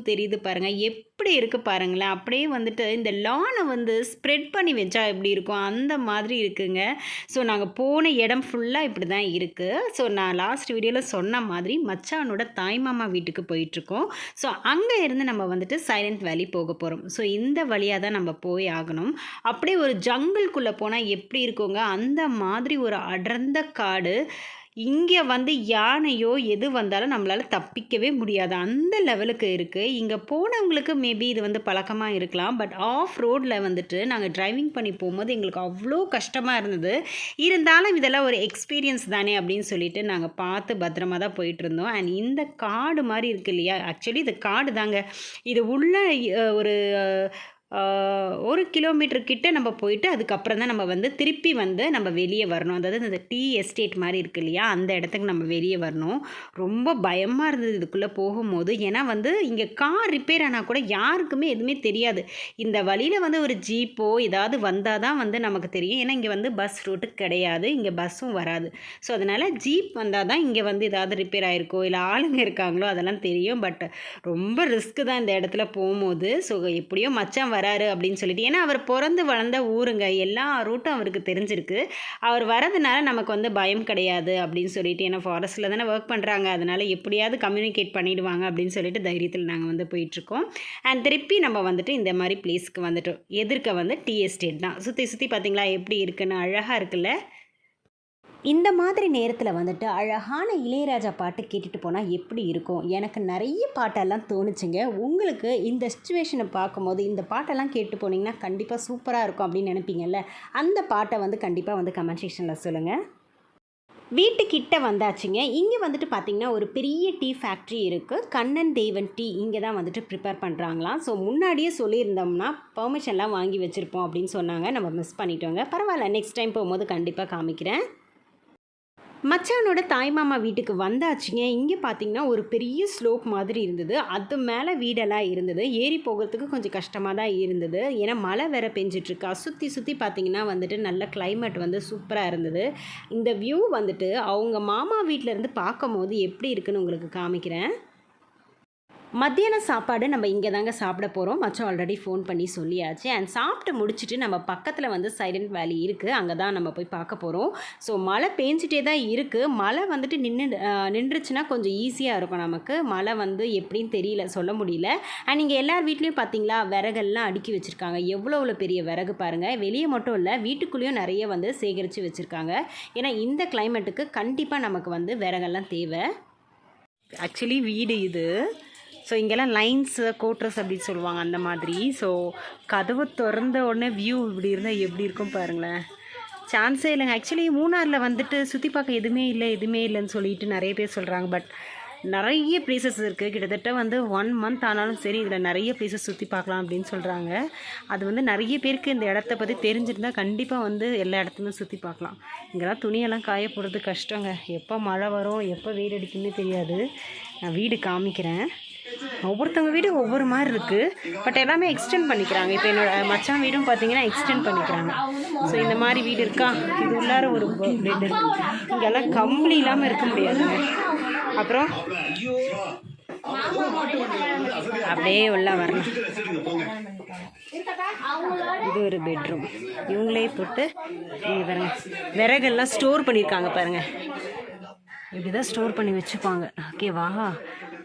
தெரியுது பாருங்கள், எப்படி இருக்குது பாருங்களேன். அப்படியே வந்துட்டு இந்த லானை வந்து ஸ்ப்ரெட் பண்ணி வச்சா எப்படி இருக்கும் அந்த மாதிரி இருக்குங்க. ஸோ நாங்கள் போன இடம் ஃபுல்லாக இப்படி தான் இருக்குது. ஸோ நான் லாஸ்ட் வீடியோவில் சொன்ன மாதிரி மச்சானோட தாய்மாமா வீட்டுக்கு போயிட்டுருக்கோம். ஸோ அங்கே இருந்து நம்ம வந்துட்டு சைலண்ட் வேலி போக போகிறோம். ஸோ இந்த வழியாக தான் நம்ம போய் ஆகணும். அப்படியே ஒரு ஜங்கிள்குள்ளே போனால் எப்படி இருக்குங்க அந்த மாதிரி ஒரு அடர்ந்த காடு. இங்கே வந்து யானையோ எது வந்தாலும் நம்மளால் தப்பிக்கவே முடியாது, அந்த லெவலுக்கு இருக்குது. இங்கே போனவங்களுக்கு மேபி இது வந்து பழக்கமாக இருக்கலாம். பட் ஆஃப் ரோடில் வந்துட்டு நாங்கள் டிரைவிங் பண்ணி போகும்போது எங்களுக்கு அவ்வளோ கஷ்டமாக இருந்தது. இருந்தாலும் இதெல்லாம் ஒரு எக்ஸ்பீரியன்ஸ் தானே அப்படின்னு சொல்லிட்டு நாங்கள் பார்த்து பத்திரமா தான் போயிட்டுருந்தோம். அண்ட் இந்த காடு மாதிரி இருக்குது இல்லையா, ஆக்சுவலி இது காடு தாங்க. இது உள்ள ஒரு 1 கிலோமீட்டர் கிட்ட நம்ம போயிட்டு அதுக்கப்புறம் தான் நம்ம வந்து திருப்பி வந்து நம்ம வெளியே வரணும். அதாவது இந்த டீ எஸ்டேட் மாதிரி இருக்குது இல்லையா, அந்த இடத்துக்கு நம்ம வெளியே வரணும். ரொம்ப பயமாக இருந்தது இதுக்குள்ளே போகும்போது. ஏன்னா வந்து இங்கே கார் ரிப்பேர் ஆனால் கூட யாருக்குமே எதுவுமே தெரியாது. இந்த வழியில் வந்து ஒரு ஜீப்போ ஏதாவது வந்தால் தான் வந்து நமக்கு தெரியும். ஏன்னா இங்கே வந்து பஸ் ரூட்டு கிடையாது, இங்கே பஸ்ஸும் வராது. ஸோ அதனால் ஜீப் வந்தால் தான் இங்கே வந்து ஏதாவது ரிப்பேர் ஆகிருக்கோ இல்லை ஆளுங்க இருக்காங்களோ அதெல்லாம் தெரியும். பட் ரொம்ப ரிஸ்க்கு தான் இந்த இடத்துல போகும்போது. ஸோ எப்படியோ மச்சான் வராரு அப்படின்னு சொல்லிட்டு, ஏன்னா அவர் பிறந்து வளர்ந்த ஊருங்க, எல்லா ரூட்டும் அவருக்கு தெரிஞ்சிருக்கு. அவர் வரதுனால நமக்கு வந்து பயம் கிடையாது அப்படின்னு சொல்லிட்டு, ஏன்னா ஃபாரஸ்ட்டில் தானே ஒர்க் பண்ணுறாங்க, அதனால் எப்படியாவது கம்யூனிகேட் பண்ணிடுவாங்க அப்படின்னு சொல்லிட்டு தைரியத்தில் நாங்கள் வந்து போயிட்டுருக்கோம். அண்ட் திருப்பி நம்ம வந்துட்டு இந்த மாதிரி பிளேஸ்க்கு வந்துட்டோம். எதிர்க்க வந்து டீ எஸ்டேட் தான். சுற்றி சுற்றி பார்த்தீங்களா எப்படி இருக்குன்னு, அழகாக இருக்குல்ல. இந்த மாதிரி நேரத்தில் வந்துட்டு அழகான இளையராஜா பாட்டு கேட்டுட்டு போனால் எப்படி இருக்கும். எனக்கு நிறைய பாட்டெல்லாம் தோணுச்சுங்க. உங்களுக்கு இந்த சிச்சுவேஷனை பார்க்கும்போது இந்த பாட்டெல்லாம் கேட்டு போனீங்கன்னா கண்டிப்பாக சூப்பராக இருக்கும் அப்படின்னு நினைப்பீங்கல்ல. அந்த பாட்டை வந்து கண்டிப்பாக வந்து கமெண்ட் செக்ஷனில் சொல்லுங்கள். வீட்டுக்கிட்ட வந்தாச்சுங்க. இங்கே வந்துட்டு பார்த்திங்கன்னா ஒரு பெரிய டீ ஃபேக்ட்ரி இருக்குது. கண்ணன் தேவன் டீ இங்கே தான் வந்துட்டு ப்ரிப்பேர் பண்ணுறாங்களாம். ஸோ முன்னாடியே சொல்லியிருந்தோம்னா பெர்மிஷன்லாம் வாங்கி வச்சுருப்போம் அப்படின்னு சொன்னாங்க. நம்ம மிஸ் பண்ணிட்டோங்க. பரவாயில்ல, நெக்ஸ்ட் டைம் போகும்போது கண்டிப்பாக காமிக்கிறேன். மச்சானோட தாய்மாமா வீட்டுக்கு வந்தாச்சுங்க. இங்கே பார்த்தீங்கன்னா ஒரு பெரிய ஸ்லோப் மாதிரி இருந்தது. அது மேலே வீடெல்லாம் இருந்தது. ஏறி போகிறதுக்கு கொஞ்சம் கஷ்டமாக தான் இருந்தது. ஏன்னா மழை வேற பெஞ்சிட்ருக்கா. சுற்றி சுற்றி பார்த்தீங்கன்னா வந்துட்டு நல்ல கிளைமேட் வந்து சூப்பராக இருந்தது. இந்த வியூ வந்துட்டு அவங்க மாமா வீட்டிலேருந்து பார்க்கும் போது எப்படி இருக்குன்னு உங்களுக்கு காமிக்கிறேன். மத்தியான சாப்பாடு நம்ம இங்கே தாங்க சாப்பிட போகிறோம். மச்சான் ஆல்ரெடி ஃபோன் பண்ணி சொல்லியாச்சு. அண்ட் சாப்பிட்டு முடிச்சுட்டு நம்ம பக்கத்தில் வந்து சைலண்ட் வேலி இருக்குது, அங்கே தான் நம்ம போய் பார்க்க போகிறோம். ஸோ மழை பேஞ்சிட்டே தான் இருக்குது. மழை வந்துட்டு நின்றுச்சுன்னா கொஞ்சம் ஈஸியாக இருக்கும் நமக்கு. மழை வந்து எப்படின்னு தெரியல, சொல்ல முடியல. அண்ட் இங்கே எல்லார் வீட்லேயும் பார்த்தீங்களா விறகெல்லாம் அடுக்கி வச்சுருக்காங்க. எவ்வளோ பெரிய விறகு பாருங்கள். வெளியே மட்டும் இல்லை, வீட்டுக்குள்ளேயும் நிறைய வந்து சேகரித்து வச்சுருக்காங்க. ஏன்னா இந்த கிளைமேட்டுக்கு கண்டிப்பாக நமக்கு வந்து விறகெல்லாம் தேவை. ஆக்சுவலி வீடு இது. ஸோ இங்கெல்லாம் லைன்ஸு கோட்ரஸ் அப்படின்னு சொல்லுவாங்க, அந்த மாதிரி. ஸோ கதவு திறந்த உடனே வியூ இப்படி இருந்தால் எப்படி இருக்கும் பாருங்களேன். சான்ஸே இல்லைங்க. ஆக்சுவலி மூணாரில் வந்துட்டு சுற்றி பார்க்க எதுவுமே இல்லைன்னு சொல்லிட்டு நிறைய பேர் சொல்கிறாங்க. பட் நிறைய ப்ளேசஸ் இருக்குது. கிட்டத்தட்ட வந்து 1 மந்த் ஆனாலும் சரி இதில் நிறைய ப்ளேசஸ் சுற்றி பார்க்கலாம் அப்படின்னு சொல்கிறாங்க. அது வந்து நிறைய பேருக்கு இந்த இடத்த பற்றி தெரிஞ்சிருந்தால் கண்டிப்பாக வந்து எல்லா இடத்துலையும் சுற்றி பார்க்கலாம். இங்கெல்லாம் துணியெல்லாம் காய போடுறது கஷ்டங்க. எப்போ மழை வரும் எப்போ வெயில் அடிக்குன்னு தெரியாது. நான் வீடு காமிக்கிறேன். ஒவ்வொருத்தவங்க வீடு ஒவ்வொரு மாதிரி இருக்குது. பட் எல்லாமே எக்ஸ்டெண்ட் பண்ணிக்கிறாங்க. இப்போ என்னோட மச்சான் வீடும் பார்த்தீங்கன்னா எக்ஸ்டெண்ட் பண்ணிக்கிறாங்க. ஸோ இந்த மாதிரி வீடு இருக்கா. இது உள்ளார ஒரு பெட் இருக்குது. இங்கெல்லாம் கம்பளி இல்லாமல் இருக்க முடியாதுங்க. அப்புறம் அப்படியே உள்ள வரணும். இது ஒரு பெட்ரூம். இவங்களே போட்டு இங்கே பாருங்க விறகெல்லாம் ஸ்டோர் பண்ணியிருக்காங்க பாருங்கள். இப்படி தான் ஸ்டோர் பண்ணி வச்சுப்பாங்க. ஓகேவா.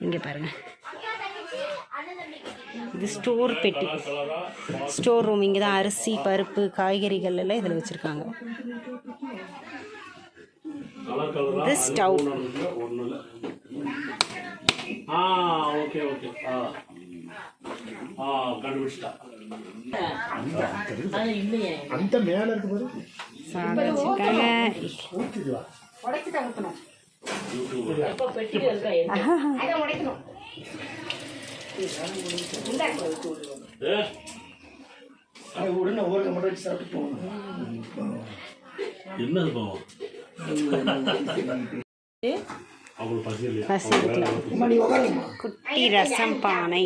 இங்கே பாருங்கள், இது ஸ்டோர் பெட்டி, ஸ்டோர் ரூம். இங்கே தான் அரிசி பருப்பு காய்கறிகள் எல்லாம் இதில் வச்சுருக்காங்க. இது ஸ்டவ். குட்டி ரசம் பானை.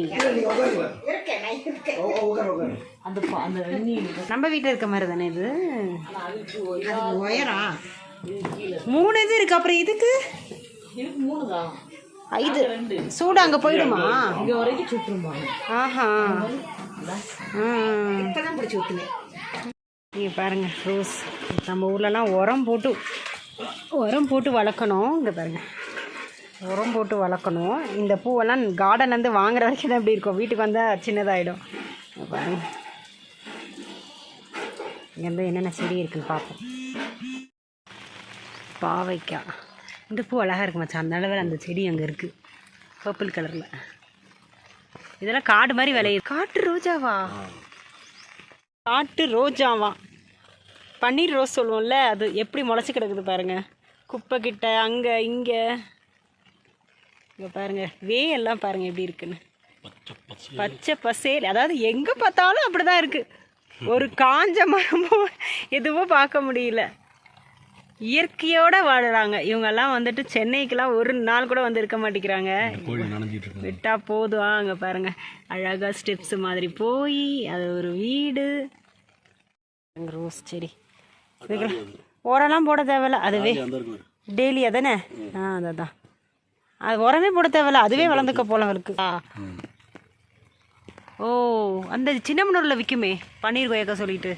நம்ம வீட்டில் இருக்க மாதிரி தானே இது. 3 இது இருக்கு. அப்புறம் இதுக்கு இது சூடு அங்கே போயிடுமா? இங்கே வரைக்கும் சுட்டுருமா? ஆஹா இப்போதான் பிடிச்சி ஊற்றுனேன். நீங்கள் பாருங்கள் ரோஸ் நம்ம ஊர்லலாம் உரம் போட்டு வளர்க்கணும். இங்கே பாருங்கள் உரம் போட்டு வளர்க்கணும். இந்த பூவெல்லாம் கார்டன்லேருந்து வாங்குற வரைக்கும் தான் இப்படி இருக்கும், வீட்டுக்கு வந்தால் சின்னதாகிடும். பாருங்கள் இங்கேருந்து என்னென்ன செடி இருக்குன்னு பார்ப்போம். பாவைக்காய் இந்த பூ அழகாக இருக்கு மச்சான். அந்த அளவில் அந்த செடி அங்கே இருக்குது பர்பிள் கலரில். இதெல்லாம் காடு மாதிரி விளையுது. காட்டு ரோஜாவா பன்னீர் ரோஸ் சொல்லுவோம்ல, அது எப்படி முளைச்சி கிடக்குது பாருங்கள். குப்பை கிட்ட அங்கே இங்கே. இங்கே பாருங்கள் எல்லாம் பாருங்கள் எப்படி இருக்குன்னு. பச்சை பசேல், அதாவது எங்கே பார்த்தாலும் அப்படி தான் இருக்குது. ஒரு காஞ்ச மரமோ எதுவோ பார்க்க முடியல. இயற்கையோடு வாழுறாங்க இவங்கெல்லாம். வந்துட்டு சென்னைக்கெல்லாம் ஒரு நாள் கூட வந்து இருக்க மாட்டேங்கிறாங்க. விட்டா போதும். அங்கே பாருங்கள் அழகாக ஸ்டெப்ஸ் மாதிரி போய் அது ஒரு வீடு. ரோஸ் செடி உரம்லாம் போட தேவையில்ல, அதுவே டெய்லி அதானே. அதான் அது உரமே போட தேவையில்ல, அதுவே வளர்ந்துக்க போல இருக்கு. ஓ அந்த சின்னமனூரில் விற்குமே பன்னீர் கொய்யாக்கா சொல்லிட்டு.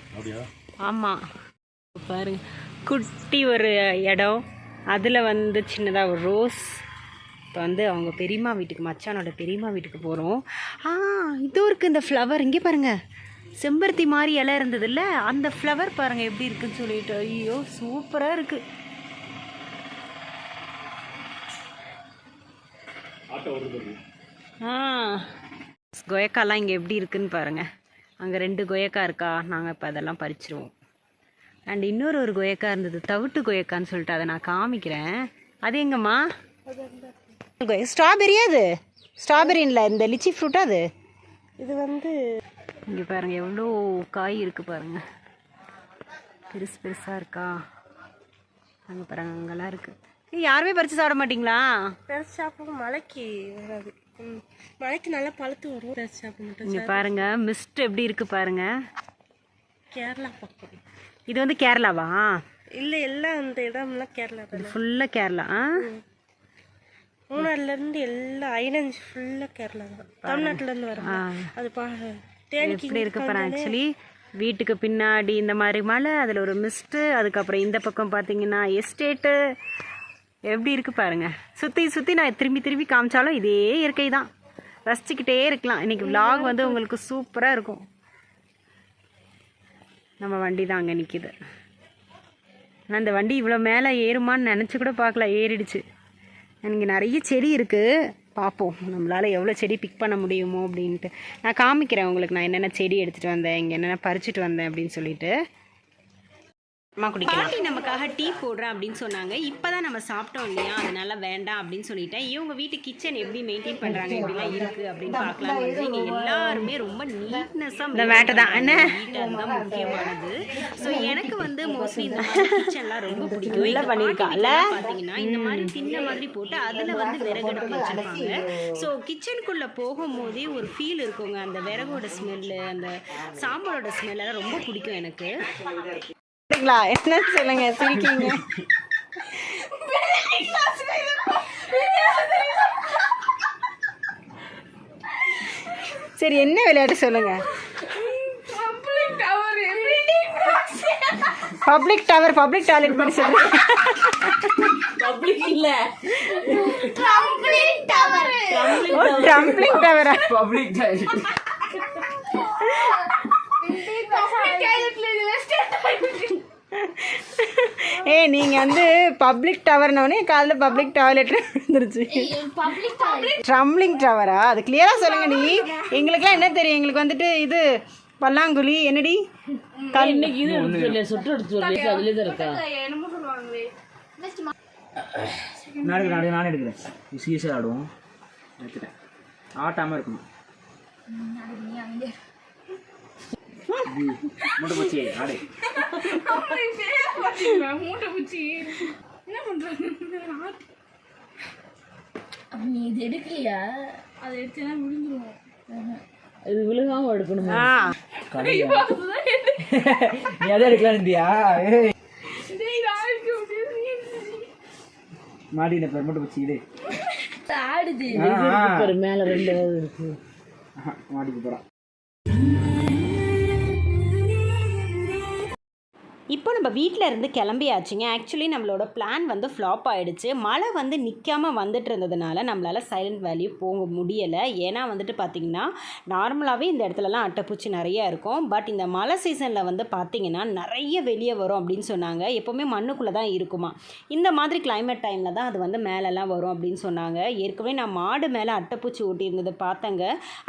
ஆமாம் பாருங்க குட்டி ஒரு இடம், அதில் வந்து சின்னதாக ஒரு ரோஸ். இப்போ வந்து அவங்க பெரியம்மா வீட்டுக்கு, மச்சானோட பெரியம்மா வீட்டுக்கு போகிறோம். இதுவும் இருக்குது இந்த ஃப்ளவர். இங்கே பாருங்கள் செம்பருத்தி மாதிரி இலை இருந்ததில்ல, அந்த ஃப்ளவர் பாருங்கள் எப்படி இருக்குன்னு சொல்லிட்டு. ஐயோ சூப்பராக இருக்குது. கொயக்காலாம் இங்கே எப்படி இருக்குன்னு பாருங்கள். அங்கே 2 கொயக்கா இருக்கா. நாங்கள் இப்போ அதெல்லாம் பறிச்சிருவோம். அண்ட் இன்னொரு கொயக்கா இருந்தது, தவிட்டு கொயக்கான்னு சொல்லிட்டு, அதை நான் காமிக்கிறேன். அது எங்கம்மா? ஸ்ட்ராபெரியா? அது ஸ்ட்ராபெரின்ல இந்த லிச்சி ஃப்ரூட்டா அது? இது வந்து இங்கே பாருங்கள் எவ்வளோ காய் இருக்குது பாருங்கள். பெருசாக இருக்கா. அங்கே பாருங்கள் அங்கெல்லாம் இருக்குது. யாருமே பறித்து சாப்பிட மாட்டிங்களா? பறித்து சாப்பிடுவோம், மழைக்கு வராது. மழைக்கு நல்லா பழுத்து வரும். பறித்து சாப்பிட மாட்டோம். இங்கே பாருங்கள் மிஸ்ட் எப்படி இருக்குது பாருங்கள். கேரளா பக்கம் இது வந்து கேரளாவா? இல்லை எல்லாம் அந்த இடம்லாம் கேரளா. ஃபுல்லாக கேரளா. மூணாறுலேருந்து எல்லா ஐலண்ட்ஸ் ஃபுல்லாக கேரளா தான். தமிழ்நாட்டிலேருந்து வரோம். அது எப்படி இருக்கு பாரு. ஆக்சுவலி வீட்டுக்கு பின்னாடி இந்த மாதிரி மலை, அதில் ஒரு மிஸ்ட்டு, அதுக்கப்புறம் இந்த பக்கம் பார்த்தீங்கன்னா எஸ்டேட்டு. எப்படி இருக்குது பாருங்கள். சுற்றி நான் திரும்பி காமிச்சாலும் இதே இயற்கை தான், ரசிச்சுக்கிட்டே இருக்கலாம். இன்றைக்கி விலாக் வந்து உங்களுக்கு சூப்பராக இருக்கும். நம்ம வண்டி தான் அங்கே நிற்கிது. ஆனால் இந்த வண்டி இவ்வளோ மேலே ஏறுமான்னு நினச்சி கூட பார்க்கல, ஏறிடுச்சு. இங்கே நிறைய செடி இருக்குது, பார்ப்போம் நம்மளால் எவ்வளோ செடி பிக் பண்ண முடியுமோ அப்படின்ட்டு. நான் காமிக்கிறேன் உங்களுக்கு நான் என்னென்ன செடி எடுத்துகிட்டு வந்தேன், இங்கே என்னென்ன பறிச்சுட்டு வந்தேன் அப்படின்னு சொல்லிட்டு. பாட்டி நமக்காக டீ போடுறேன் அப்படின்னு சொன்னாங்க. இப்போ தான் நம்ம சாப்பிட்டோம் இல்லையா, அதனால வேண்டாம் அப்படின்னு சொல்லிட்டேன். இவங்க வீட்டு கிச்சன் எப்படி மெயின்டைன் பண்ணுறாங்க, எப்படிலாம் இருக்குது அப்படின்னு பார்க்கலாம். வந்து இங்கே எல்லாருமே ரொம்ப நீட்னஸாக இந்த மேட்டை தான் நீட்டாக முக்கியமானது. ஸோ எனக்கு வந்து மோஸ்ட்லி இந்த கிச்சன்லாம் ரொம்ப பிடிக்கும். இல்லை பண்ணியிருக்காங்கல்ல பார்த்தீங்கன்னா இந்த மாதிரி தின்ன மாதிரி போட்டு அதில் வந்து விறகடுப்பு வச்சுருப்பாங்க. ஸோ கிச்சனுக்குள்ளே போகும்போதே ஒரு ஃபீல் இருக்குங்க. அந்த விறகோட ஸ்மெல்லு, அந்த சாம்பாரோட ஸ்மெல்லாம் ரொம்ப பிடிக்கும் எனக்கு. என்ன சொல்லுங்க சிரிக்கீங்க? சரி என்ன விளையாட்டு சொல்லுங்க. பப்ளிக் டவர், பப்ளிக் டாய்லெட் மாதிரி சொல்லுங்க. பப்ளிக் இல்ல, ட்ரம்ப்ளிங் டவரா? Public toilet. நீங்க வந்து பப்ளிக் டவர்னோடனே காலையில் பப்ளிக் டாய்லெட் வந்துருச்சு. ட்ரம்ப்ளிங் டவரா? அது கிளியரா சொல்லுங்க. நீ எங்களுக்குலாம் என்ன தெரியும், எங்களுக்கு வந்துட்டு இது பல்லாங்குழி என்னடி நானே எடுக்கிறேன். சீரியஸாக ஆடுவோம், எடுத்துட்டேன். ஆட்டாமல் இருக்கணும். மூட்டை பூச்சி ஆடு. மூட்டை பூச்சி என்ன பண்றது? நீ இது எடுக்கலையா? அதை எடுத்தா விழுந்துருவோம். இது விழுகாம எடுக்கணுமா? நீ அதை எடுக்கலாம் இருந்தியா? மாடின பேர் மூட்டை பூச்சி இது. ஆடுது. ஆ, மேல 2 இருக்கு. மாட்டிக்கு போகிறான். இப்போ நம்ம வீட்டில் இருந்து கிளம்பியாச்சுங்க. ஆக்சுவலி நம்மளோட பிளான் வந்து ஃப்ளாப் ஆகிடுச்சு. மழை வந்து நிற்காமல் வந்துட்டு இருந்ததுனால நம்மளால் சைலண்ட் வேலி போக முடியலை. ஏன்னா வந்துட்டு பார்த்திங்கன்னா நார்மலாகவே இந்த இடத்துலலாம் அட்டைப்பூச்சி நிறையா இருக்கும். பட் இந்த மழை சீசனில் வந்து பார்த்திங்கன்னா நிறைய வெளியே வரும் அப்படின்னு சொன்னாங்க. எப்போவுமே மண்ணுக்குள்ளே தான் இருக்குமா. இந்த மாதிரி கிளைமேட் டைமில் தான் அது வந்து மேலெல்லாம் வரும் அப்படின்னு சொன்னாங்க. ஏற்கனவே நான் மாடு மேலே அட்டைப்பூச்சி ஓட்டியிருந்தது பார்த்தேங்க.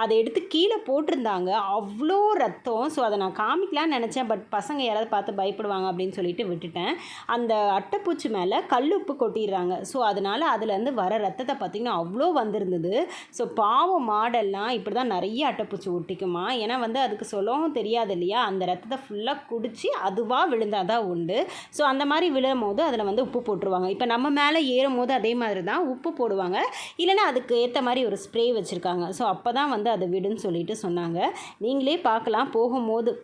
அதை எடுத்து கீழே போட்டிருந்தாங்க. அவ்வளோ ரத்தம். ஸோ அதை நான் காமிக்கலான்னு நினச்சேன். பட் பசங்க யாராவது பார்த்து பயப்படுவாங்க அப்படின்னு சொல்லிட்டு விட்டுட்டேன். அந்த அட்டைப்பூச்சி மேலே கல்லுப்பு கொட்டிடுறாங்க. ஸோ அதனால் அதுலேருந்து வர ரத்தத்தை பார்த்திங்கன்னா அவ்வளோ வந்திருந்தது. ஸோ பாவம் மாடெல்லாம் இப்படி தான் நிறைய அட்டைப்பூச்சி ஒட்டிக்குமா. ஏன்னா வந்து அதுக்கு சொல்லவும் தெரியாது இல்லையா. அந்த ரத்தத்தை ஃபுல்லாக குடித்து அதுவாக விழுந்தால் தான் உண்டு. ஸோ அந்த மாதிரி விழும் போது அதில் வந்து உப்பு போட்டுருவாங்க. இப்போ நம்ம மேலே ஏறும் போது அதே மாதிரி தான் உப்பு போடுவாங்க. இல்லைனா அதுக்கு ஏற்ற மாதிரி ஒரு ஸ்ப்ரே வச்சுருக்காங்க. ஸோ அப்போ தான் வந்து அது விடுன்னு சொல்லிட்டு சொன்னாங்க. நீங்களே பார்க்கலாம்.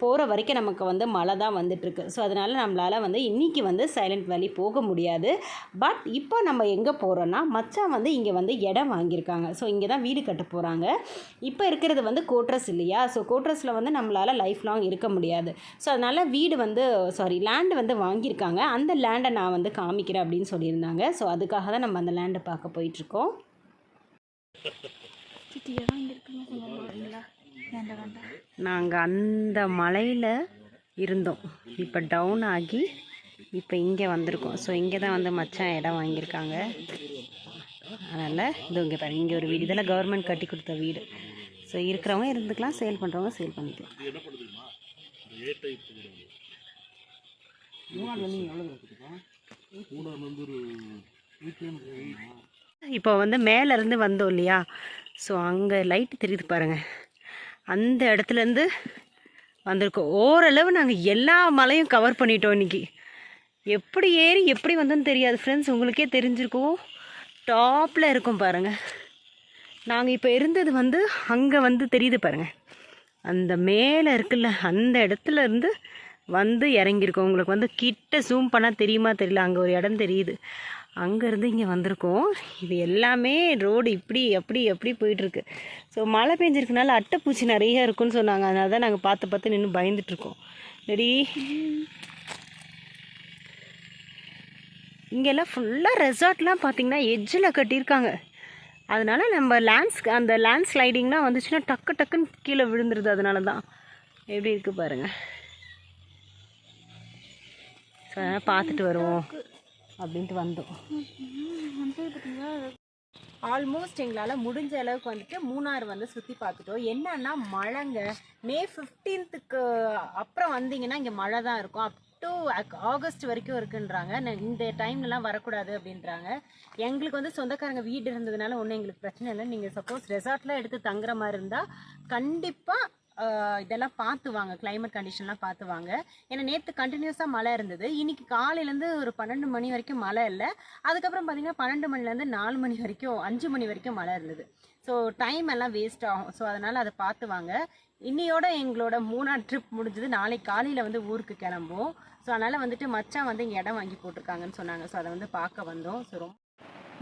போகிற வரைக்கும் நமக்கு வந்து மழை தான் வந்துட்டுருக்கு. ஸோ அதனால் நம்மளால் வந்து இன்றைக்கி வந்து சைலண்ட் வேலி போக முடியாது. பட் இப்போ நம்ம எங்கே போகிறோன்னா மச்சான் வந்து இங்கே வந்து இடம் வாங்கியிருக்காங்க. ஸோ இங்கே தான் வீடு கட்ட போகிறாங்க. இப்போ இருக்கிறது வந்து கோட்ரஸ் இல்லையா. ஸோ கோட்ரஸில் வந்து நம்மளால் லைஃப் லாங் இருக்க முடியாது. ஸோ அதனால் லேண்டு வந்து வாங்கியிருக்காங்க. அந்த லேண்டை நான் வந்து காமிக்கிறேன் அப்படின்னு சொல்லியிருந்தாங்க. ஸோ அதுக்காக தான் நம்ம அந்த லேண்டை பார்க்க போயிட்டுருக்கோம். நாங்கள் அந்த மலையில் இருந்தோம். இப்போ டவுன் ஆகி இப்போ இங்கே வந்திருக்கோம். ஸோ இங்கே தான் வந்து மச்சான் இடம் வாங்கியிருக்காங்க. அதனால் இது இங்கே பாருங்கள், இங்கே ஒரு வீடு. இதெல்லாம் கவர்மெண்ட் கட்டி கொடுத்த வீடு. ஸோ இருக்கிறவங்க இருந்துக்கலாம், சேல் பண்ணுறவங்க சேல் பண்ணிக்கலாம். இப்போ வந்து மேலேருந்து வந்தோம் இல்லையா. ஸோ அங்கே லைட்டு தெரியுது பாருங்கள். அந்த இடத்துலேருந்து வந்திருக்கோம். ஓரளவு நாங்கள் எல்லா மலையும் கவர் பண்ணிட்டோம் இன்றைக்கி. எப்படி ஏறி எப்படி வந்தோன்னு தெரியாது ஃப்ரெண்ட்ஸ். உங்களுக்கே தெரிஞ்சிருக்கோம். டாப்பில் இருக்கும் பாருங்கள். நாங்கள் இப்போ இருந்தது வந்து அங்கே வந்து தெரியுது பாருங்கள். அந்த மேலே இருக்குல்ல, அந்த இடத்துல இருந்து வந்து இறங்கியிருக்கோம். உங்களுக்கு வந்து கிட்ட ஜூம் பண்ணால் தெரியுமா தெரியல. அங்கே ஒரு இடம் தெரியுது. அங்கேருந்து இங்கே வந்திருக்கோம். இது எல்லாமே ரோடு இப்படி அப்படி போயிட்டுருக்கு. ஸோ மழை பெஞ்சிருக்கனால அட்டைப்பூச்சி நிறைய இருக்குன்னு சொன்னாங்க. அதனால தான் நாங்கள் பார்த்து நின்று பயந்துட்டுருக்கோம். ரெடி. இங்கெல்லாம் ஃபுல்லாக ரெசார்ட்லாம் பார்த்திங்கன்னா எட்ஜில் கட்டியிருக்காங்க. அதனால் நம்ம அந்த லேண்ட் ஸ்லைடிங்லாம் வந்துச்சுன்னா டக்குன்னு கீழே விழுந்துருது. அதனால தான் எப்படி இருக்குது பாருங்கள். ஸோ அதனால் பார்த்துட்டு வருவோம் அப்படின்ட்டு வந்தோம். ஆல்மோஸ்ட் எங்களால் முடிஞ்ச அளவுக்கு வந்துட்டு மூணாறு வந்து சுற்றி பார்த்துட்டோம். என்னன்னா மழைங்க. மே 15க்கு அப்புறம் வந்தீங்கன்னா இங்கே மழை தான் இருக்கும். அப் டு ஆகஸ்ட் வரைக்கும் இருக்குன்றாங்க. இந்த டைம்லலாம் வரக்கூடாது அப்படின்றாங்க. எங்களுக்கு வந்து சொந்தக்காரங்க வீடு இருந்ததுனால ஒன்றும் எங்களுக்கு பிரச்சனை இல்லை. நீங்கள் சப்போஸ் ரெசார்ட்லாம் எடுத்து தங்குற மாதிரி இருந்தால் கண்டிப்பாக இதெல்லாம் பார்த்து வாங்க. கிளைமேட் கண்டிஷன்லாம் பார்த்து வாங்க. ஏன்னா நேற்று கண்டினியூஸாக மழை இருந்தது. இன்றைக்கி காலையிலேருந்து ஒரு 12 மணி வரைக்கும் மழை இல்லை. அதுக்கப்புறம் பார்த்திங்கன்னா 12 மணிலேருந்து 4 மணி வரைக்கும் 5 மணி வரைக்கும் மழை இருந்தது. ஸோ டைம் எல்லாம் வேஸ்ட் ஆகும். ஸோ அதனால் அதை பார்த்து வாங்க. இன்னையோட எங்களோட 3ஆம் ட்ரிப் முடிஞ்சது. நாளைக்கு காலையில் வந்து ஊருக்கு கிளம்புவோம். ஸோ அதனால் வந்துட்டு மச்சான் வந்து இங்கே இடம் வாங்கி போட்டிருக்காங்கன்னு சொன்னாங்க. ஸோ அதை வந்து பார்க்க வந்தோம். ஸோ ரொம்ப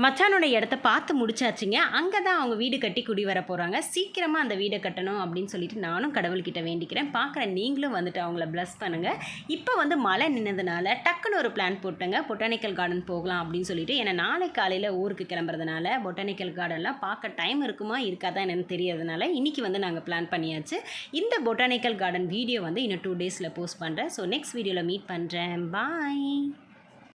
மச்சானோட இடத்த பார்த்து முடிச்சாச்சுங்க. அங்கே தான் அவங்க வீடு கட்டி குடி வர போகிறாங்க. சீக்கிரமாக அந்த வீடை கட்டணும் அப்படின்னு சொல்லிட்டு நானும் கடவுள்கிட்ட வேண்டிக்கிறேன். பார்க்குற நீங்களும் வந்துட்டு அவங்கள ப்ளஸ் பண்ணுங்கள். இப்போ வந்து மழை நின்னதுனால டக்குன்னு ஒரு பிளான் போட்டேங்க. பொட்டானிக்கல் கார்டன் போகலாம் அப்படின்னு சொல்லிட்டு. ஏன்னா நாளைக்கு காலையில் ஊருக்கு கிளம்புறதுனால பொட்டானிக்கல் கார்டன்லாம் பார்க்க டைம் இருக்குமா இருக்காதான் என்னென்னு தெரியாதனால இன்றைக்கி வந்து நாங்கள் பிளான் பண்ணியாச்சு. இந்த பொட்டானிக்கல் கார்டன் வீடியோ வந்து இன்னும் 2 டேஸில் போஸ்ட் பண்ணுறேன். ஸோ நெக்ஸ்ட் வீடியோவில் மீட் பண்ணுறேன். பாய்.